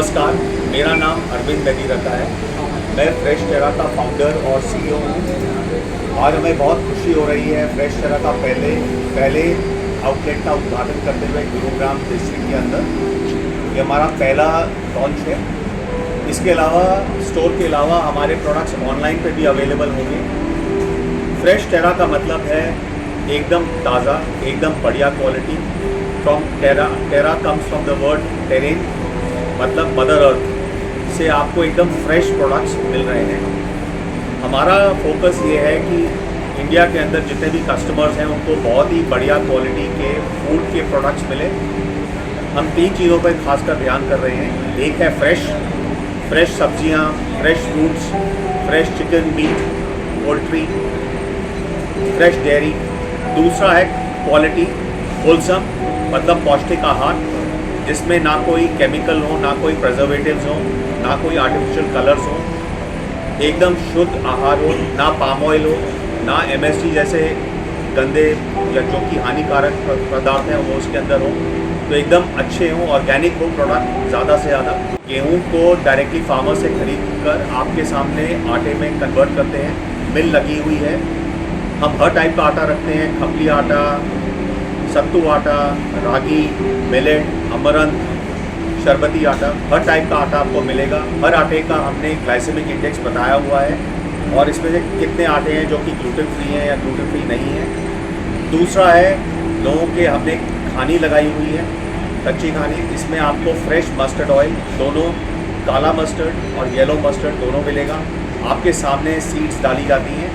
नमस्कार, मेरा नाम अरविंद बेदीरता है। मैं फ्रेश टेरा का फाउंडर और सीईओ हूँ। आज हमें बहुत खुशी हो रही है फ्रेश टेरा का पहले आउटलेट का उद्घाटन करते हुए गुरुग्राम डिस्ट्रिक्ट के अंदर। ये हमारा पहला लॉन्च है। इसके अलावा स्टोर के अलावा हमारे प्रोडक्ट्स ऑनलाइन पे भी अवेलेबल होंगे। फ्रेश टेरा का मतलब है एकदम ताज़ा, एकदम बढ़िया quality. From terra comes from the word terrain, मतलब मदर अर्थ से आपको एकदम फ्रेश प्रोडक्ट्स मिल रहे हैं। हमारा फोकस ये है कि इंडिया के अंदर जितने भी कस्टमर्स हैं उनको बहुत ही बढ़िया क्वालिटी के फूड के प्रोडक्ट्स मिले। हम 3 चीज़ों पर खासकर ध्यान कर रहे हैं। एक है फ्रेश सब्जियां, fresh fruits, fresh chicken, meat, poultry, fresh dairy. दूसरा है क्वालिटी, होलसम, मतलब पौष्टिक आहार जिसमें ना कोई केमिकल हो, ना कोई प्रिजर्वेटिव्स हो, ना कोई आर्टिफिशियल कलर्स हो, एकदम शुद्ध आहार हो, ना पाम ऑयल हो, ना एमएसजी जैसे गंदे या जो कि हानिकारक पदार्थ हैं वो उसके अंदर हो। तो एकदम अच्छे हों, ऑर्गेनिक हो प्रोडक्ट ज़्यादा से ज़्यादा। गेहूँ को डायरेक्टली फार्मर से खरीद कर आपके सामने आटे में कन्वर्ट करते हैं। मिल लगी हुई है। हम हर टाइप का आटा रखते हैं, खपली आटा, सत्तू आटा, रागी, मिलेट, अमरंथ, शरबती आटा, हर टाइप का आटा आपको मिलेगा। हर आटे का हमने ग्लाइसेमिक इंडेक्स बताया हुआ है और इसमें से कितने आटे हैं जो कि ग्लूटेन फ्री हैं या ग्लूटेन फ्री नहीं है। दूसरा है लोगों के हमने खानी लगाई हुई है, कच्ची खानी। इसमें आपको फ्रेश मस्टर्ड ऑयल, दोनों काला मस्टर्ड और येलो मस्टर्ड दोनों मिलेगा। आपके सामने सीड्स डाली जाती हैं,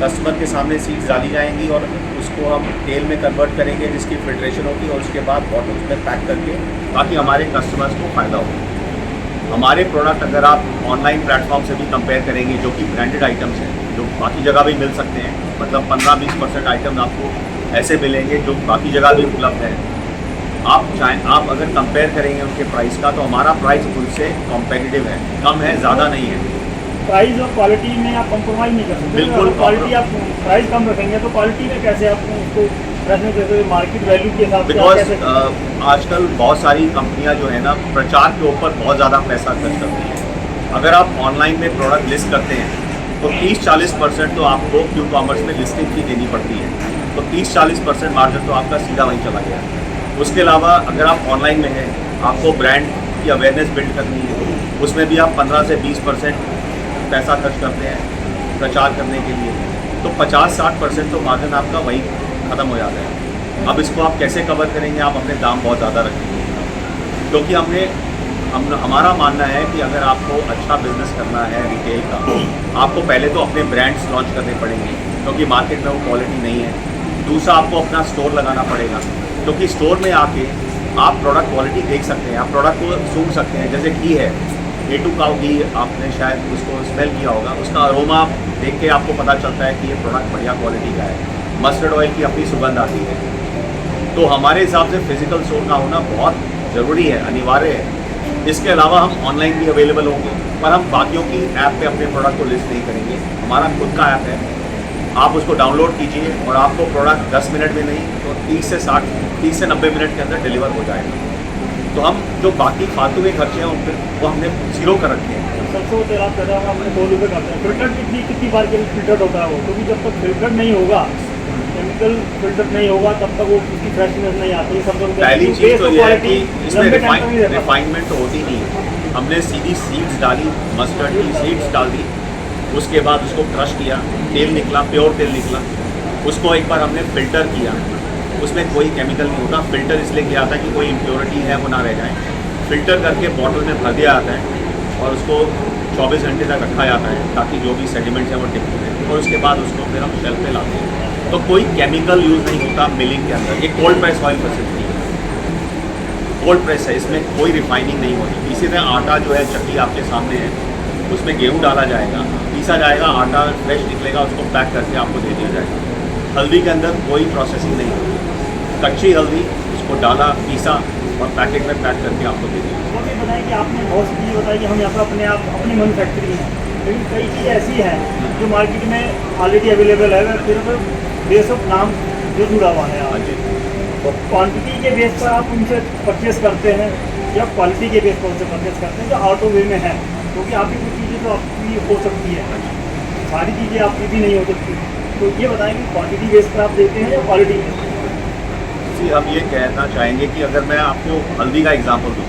कस्टमर के सामने सीड्स डाली जाएंगी और उसको हम तेल में कन्वर्ट करेंगे जिसकी फिल्ट्रेशन होगी और उसके बाद बॉटल्स में पैक करके ताकि हमारे कस्टमर्स को फ़ायदा हो। हमारे प्रोडक्ट अगर आप ऑनलाइन प्लेटफॉर्म से भी कंपेयर करेंगे जो कि ब्रांडेड आइटम्स हैं, जो बाकी जगह भी मिल सकते हैं, मतलब 15-20% आइटम आपको ऐसे मिलेंगे जो बाकी जगह भी उपलब्ध है। आप अगर कंपेयर करेंगे उनके प्राइस का, तो हमारा प्राइस उनसे कॉम्पिटिटिव है, कम है, ज़्यादा नहीं है। प्राइस और क्वालिटी में आप कंप्रोमाइज़ नहीं कर सकते। बिल्कुल। क्वालिटी आप प्राइस कम रखेंगे तो क्वालिटी में कैसे आप उसको रखने के मार्केट वैल्यू के हिसाब से? बिकॉज आजकल बहुत सारी कंपनियां जो है ना प्रचार के ऊपर बहुत ज़्यादा पैसा खर्च करती हैं। अगर आप ऑनलाइन में प्रोडक्ट लिस्ट करते हैं तो 30-40% तो आपको क्यू कॉमर्स में लिस्टिंग फी देनी पड़ती है। तो 30-40% मार्जिन तो आपका सीधा वहीं चला गया। उसके अलावा अगर आप ऑनलाइन में हैं, आपको ब्रांड की अवेयरनेस बिल्ड करनी है, उसमें भी आप 15 से 20% पैसा खर्च करते हैं प्रचार करने के लिए, तो 50-60% तो मार्जिन आपका वही ख़त्म हो जाता है। अब इसको आप कैसे कवर करेंगे? आप अपने दाम बहुत ज़्यादा रखेंगे, क्योंकि हमारा मानना है कि अगर आपको अच्छा बिजनेस करना है रिटेल का, आपको पहले तो अपने ब्रांड्स लॉन्च करने पड़ेंगे क्योंकि मार्केट में वो क्वालिटी नहीं है। दूसरा, आपको अपना स्टोर लगाना पड़ेगा, क्योंकि स्टोर में आके आप प्रोडक्ट क्वालिटी देख सकते हैं, आप प्रोडक्ट को सूंघ सकते हैं। जैसे घी है, A2 काऊ घी, आपने शायद उसको स्मेल किया होगा, उसका अरोमा देख के आपको पता चलता है कि ये प्रोडक्ट बढ़िया क्वालिटी का है। मस्टर्ड ऑयल की अपनी सुगंध आती है। तो हमारे हिसाब से फिजिकल स्टोर का होना बहुत ज़रूरी है, अनिवार्य है। इसके अलावा हम ऑनलाइन भी अवेलेबल होंगे, पर हम बाकियों की ऐप पे अपने प्रोडक्ट को लिस्ट नहीं करेंगे। हमारा खुद का ऐप है, आप उसको डाउनलोड कीजिए और आपको प्रोडक्ट 10 मिनट में नहीं तो 30 से 90 मिनट के अंदर डिलीवर हो जाएगा। तो हम जो बाकी फालतू के खर्चे हैं उन पर वो हमने 0 कर रखे हैं। सबसे तेल आप कहते हैं हमने 2 रुपये करते हैं। फिल्टर कितनी बार के फिल्टर होता है वो, क्योंकि जब तक फिल्टर नहीं होगा, केमिकल फिल्टर नहीं होगा, तब तक वो उसकी फ्रेशनेस नहीं आती। सब लोग पहली चीज़ तो ये है कि इसमें रिफाइनमेंट तो होती नहीं है। हमने सीधी सीड्स डाली, मस्टर्ड की सीड्स डाल दी, उसके बाद उसको क्रश किया, तेल निकला, प्योर तेल निकला। उसको एक बार हमने फ़िल्टर किया, उसमें कोई केमिकल नहीं होता। फ़िल्टर इसलिए किया था कि कोई इम्प्योरिटी है वो ना रह जाए। फ़िल्टर करके बॉटल में भर दिया जाता है और उसको 24 घंटे तक रखा जाता है ताकि जो भी सेडिमेंट्स हैं वो टिक जाए, और उसके बाद उसको फिर हम शेल्फ पे लाते हैं। तो कोई केमिकल यूज़ नहीं होता मिलिंग के अंदर। ये कोल्ड प्रेस ऑयल फैसिलिटी है, कोल्ड प्रेस है, इसमें कोई रिफाइनिंग नहीं होती। इसी तरह आटा जो है, चक्की आपके सामने है, उसमें गेहूँ डाला जाएगा, पीसा जाएगा, आटा फ्रेश निकलेगा, उसको पैक करके आपको दे दिया जाएगा। हल्दी के अंदर कोई प्रोसेसिंग नहीं होती, कच्ची हल्दी, उसको डाला, पीसा और पैकेट में पैक करके आपको दे दिया। वो भी बताया कि आपने बहुत सी चीज़ बताई कि हम यहाँ पर अपनी मैन्युफैक्चरिंग है, लेकिन कई चीज़ ऐसी हैं जो मार्केट में ऑलरेडी अवेलेबल है, सिर्फ बेस ऑफ नाम जो जुड़ा हुआ है। हाँ जी। तो क्वांटिटी के बेस पर आप उनसे परचेस करते हैं या क्वालिटी के बेस पर उसे परचेस करते हैं जो आउट ऑफ वे में है, क्योंकि आपकी कुछ चीज़ें तो आपकी हो सकती है, सारी चीज़ें आपकी भी नहीं हो सकती। तो ये बताएं कि क्वांटिटी बेस पर आप देते हैं या क्वालिटी बेस पर? जी, हम ये कहना चाहेंगे कि अगर मैं आपको हल्दी का एग्जांपल दूँ,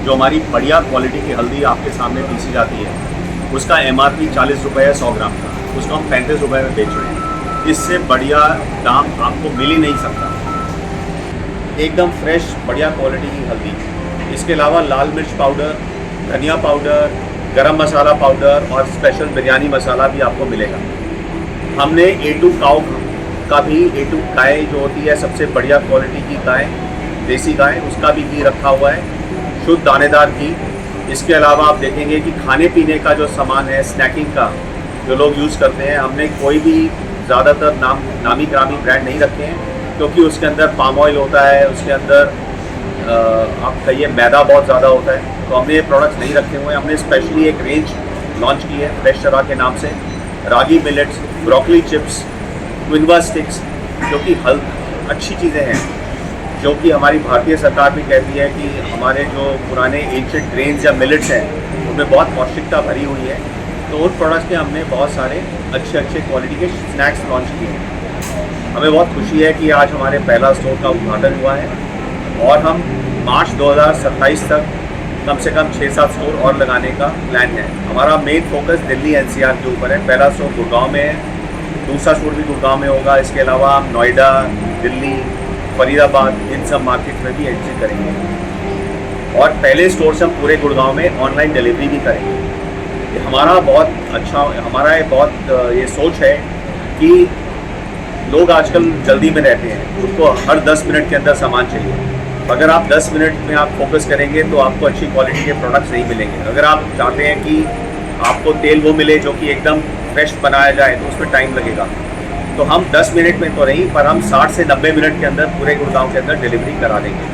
जो हमारी बढ़िया क्वालिटी की हल्दी आपके सामने पीसी जाती है, उसका MRP 40 रुपये है 100 ग्राम का, उसको हम 35 रुपये में बेच रहे हैं। इससे बढ़िया दाम आपको मिल ही नहीं सकता। एकदम फ्रेश बढ़िया क्वालिटी की हल्दी। इसके अलावा लाल मिर्च पाउडर, धनिया पाउडर, गरम मसाला पाउडर और स्पेशल बिरयानी मसाला भी आपको मिलेगा। हमने A2 काऊ का भी, A2 गाय जो होती है सबसे बढ़िया क्वालिटी की गाय, देसी गाय, उसका भी घी रखा हुआ है, शुद्ध दानेदार घी। इसके अलावा आप देखेंगे कि खाने पीने का जो सामान है, स्नैकिंग का जो लोग यूज़ करते हैं, हमने कोई भी ज़्यादातर नामी ग्रामी ब्रांड नहीं रखे हैं, क्योंकि उसके अंदर पाम ऑयल होता है, उसके अंदर आप कहिए मैदा बहुत ज़्यादा होता है, तो हमने ये प्रोडक्ट्स नहीं रखे हुए हैं। हमने स्पेशली एक रेंज लॉन्च की है फ्रेश टरा के नाम से, रागी मिलेट्स, ब्रोकली चिप्स, क्विनवा स्टिक्स, जो कि अच्छी चीज़ें हैं, जो कि हमारी भारतीय सरकार भी कहती है कि हमारे जो पुराने एंशिएंट ग्रेन्स या मिलेट्स हैं उनमें बहुत पौष्टिकता भरी हुई है। तो उन प्रोडक्ट्स के हमने बहुत सारे अच्छे क्वालिटी के स्नैक्स लॉन्च किए हैं। हमें बहुत खुशी है कि आज हमारे पहला स्टोर का उद्घाटन हुआ है और हम मार्च 2027 तक कम से कम 6-7 स्टोर और लगाने का प्लान है। हमारा मेन फोकस दिल्ली NCR के ऊपर है। पहला स्टोर गुड़गांव में है, दूसरा स्टोर भी गुड़गांव में होगा। इसके अलावा हम नोएडा, दिल्ली, फरीदाबाद, इन सब मार्केट में भी एंट्री करेंगे और पहले स्टोर से हम पूरे गुड़गांव में ऑनलाइन डिलीवरी भी करेंगे। हमारा बहुत ये सोच है कि लोग आजकल जल्दी में रहते हैं, उनको हर 10 मिनट के अंदर सामान चाहिए। अगर आप 10 मिनट में आप फोकस करेंगे तो आपको अच्छी क्वालिटी के प्रोडक्ट्स नहीं मिलेंगे। अगर आप चाहते हैं कि आपको तेल वो मिले जो कि एकदम फ्रेश बनाया जाए, तो उसमें टाइम लगेगा। तो हम 10 मिनट में तो नहीं, पर हम 60 से 90 मिनट के अंदर पूरे गुड़गांव के अंदर डिलीवरी करा देंगे।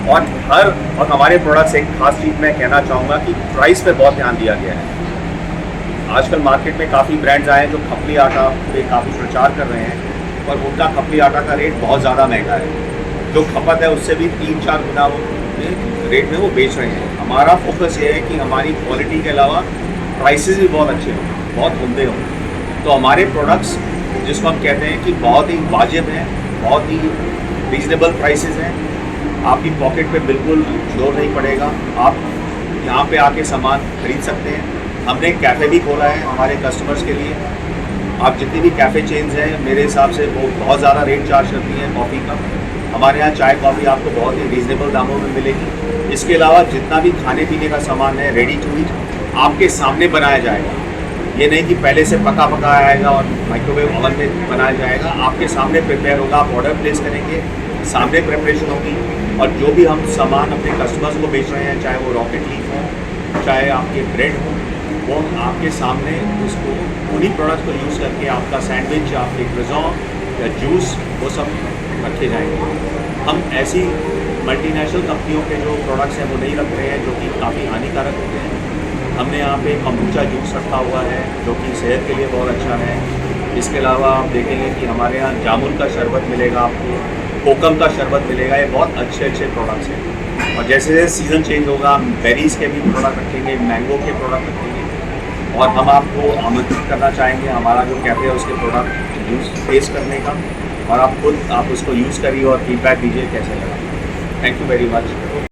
और हमारे प्रोडक्ट्स, एक खास चीज़ मैं कहना चाहूँगा कि प्राइस पे बहुत ध्यान दिया गया है। आजकल मार्केट में काफ़ी ब्रांड्स आए हैं जो खपली आटा पे काफ़ी प्रचार कर रहे हैं, पर उनका खपली आटा का रेट बहुत ज़्यादा महंगा है। जो खपत है उससे भी 3-4 गुना रेट में वो बेच रहे हैं। हमारा फोकस ये है कि हमारी क्वालिटी के अलावा प्राइसेस भी बहुत अच्छे हों, बहुत उम्दे हों। तो हमारे प्रोडक्ट्स, जिसको हम कहते हैं कि बहुत ही वाजिब हैं, बहुत ही रीजनेबल प्राइसेस हैं, आपकी पॉकेट पे बिल्कुल जोर नहीं पड़ेगा। आप यहाँ पे आके सामान खरीद सकते हैं। हमने एक कैफ़े भी खोला है हमारे कस्टमर्स के लिए। आप जितनी भी कैफ़े चेन्स हैं, मेरे हिसाब से वो बहुत ज़्यादा रेट चार्ज करती हैं कॉफ़ी का। हमारे यहाँ चाय कॉफ़ी आपको बहुत ही रीज़नेबल दामों में मिलेगी। इसके अलावा जितना भी खाने पीने का सामान है, रेडी टू ईट आपके सामने बनाया जाएगा। ये नहीं कि पहले से पका आएगा और माइक्रोवेव ओवन में बनाया जाएगा। आपके सामने प्रिपेयर होगा, आप ऑर्डर प्लेस करेंगे, सामने प्रिपरेशन होगी। और जो भी हम सामान अपने कस्टमर्स को बेच रहे हैं, चाहे वो रॉकेट लीफ हो, चाहे आपके ब्रेड हो, वो आपके सामने उसको उन्हीं प्रोडक्ट्स को यूज़ करके आपका सैंडविच, आपके क्रोissant या जूस, वो सब रखे जाएंगे। हम ऐसी मल्टीनेशनल कंपनियों के जो प्रोडक्ट्स हैं वो नहीं रख रहे हैं, जो कि काफ़ी हानिकारक होते हैं। हमने यहाँ पे कम्बुचा जूस रखा हुआ है जो कि सेहत के लिए बहुत अच्छा है। इसके अलावा आप देखेंगे कि हमारे यहाँ जामुन का शरबत मिलेगा, आपको कोकम का शरबत मिलेगा। ये बहुत अच्छे प्रोडक्ट्स हैं। और जैसे जैसे सीज़न चेंज होगा, हम बेरीज़ के भी प्रोडक्ट रखेंगे, मैंगो के प्रोडक्ट रखेंगे। और हम आपको आमंत्रित करना चाहेंगे हमारा जो कैफ़े है उसके प्रोडक्ट यूज़ टेस्ट करने का, और आप उसको यूज़ करिए और फीडबैक दीजिए कैसे लगा। Thank you very much.